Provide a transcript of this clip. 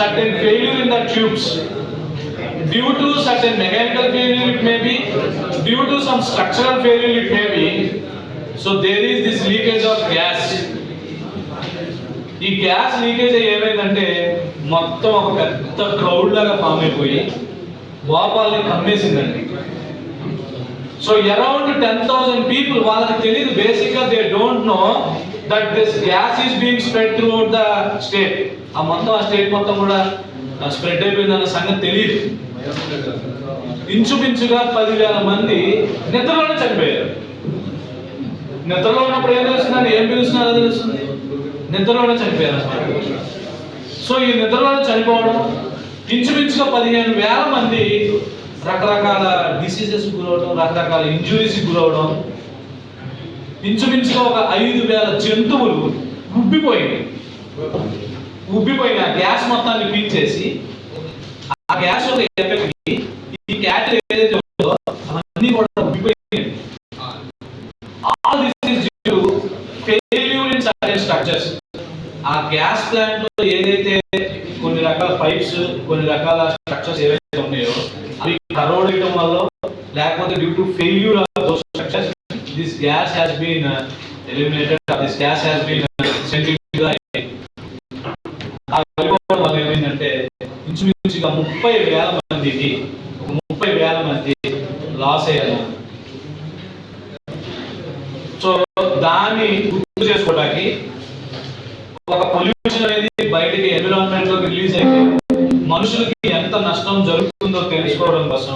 certain failure in the tubes. Due to certain mechanical failure it may be, due to some structural failure it may be. So there is this leakage of gas. ఈ gas leakage ఏమైందంటే మొత్తం ఒక పెద్ద crowd లాగా form అయిపోయి భోపాల్ని కమ్మేసిందండి. So around 10,000 people, వాళ్ళకి తెలియదు, basic గా they don't know that this gas is being spread through out the state. ఆ మొత్తం ఆ స్టేట్ మొత్తం కూడా స్ప్రెడ్ అయిపోయిందన్న సంగతి తెలియదు. ఇంచుమించుగా 10,000 మంది నిద్రలోనే చనిపోయారు. నిద్రలో ఉన్నప్పుడు ఏం తెలుస్తుందని, ఏం పిలుస్తున్నారో తెలుస్తుంది, నిద్రలోనే చనిపోయారు అన్నమాట. సో ఈ నిద్రలోనే చనిపోవడం, ఇంచుమించుగా 15,000 మంది రకరకాల డిసీజెస్ గురవడం, రకరకాల ఇంజురీస్ గురవడం, ఇంచుమించుగా ఒక 5,000 జంతువులు ఉబ్బిపోయిన గ్యాస్ మొత్తాన్ని పీల్చేసి ఆ గ్యాస్ ఒక ఎఫెక్ట్ ఈ క్యాటిల్ ఏదైతే ఉందో అవన్నీ కూడా ఉబ్బిపోయినాయి. All this is due to failure in certain structures. ఆ గ్యాస్ ప్లాంట్ లో ఏదైతే కొన్ని రకాల పైప్స్, కొన్ని రకాల స్ట్రక్చర్స్ ఏవైతే ఉన్నాయో అవి కరోడ్ అయ్యడం వల్ల, లేకపోతే due to failure of those structures, this gas has been eliminated, this gas has been sent to the air. ఆ వెళ్ళిపోవడం వల్ల ఏమైందంటే ఇంచుమించుగా 30,000 మందికి 30,000 మంది లాస్ అయ్యారు. సో దాన్ని గుర్తు చేసుకోవడానికి, ఒక పొల్యూషన్ అనేది బయటికి ఎన్విరాన్మెంట్ లో రిలీజ్ అయితే మనుషులకి ఎంత నష్టం జరుగుతుందో తెలుసుకోవడం కోసం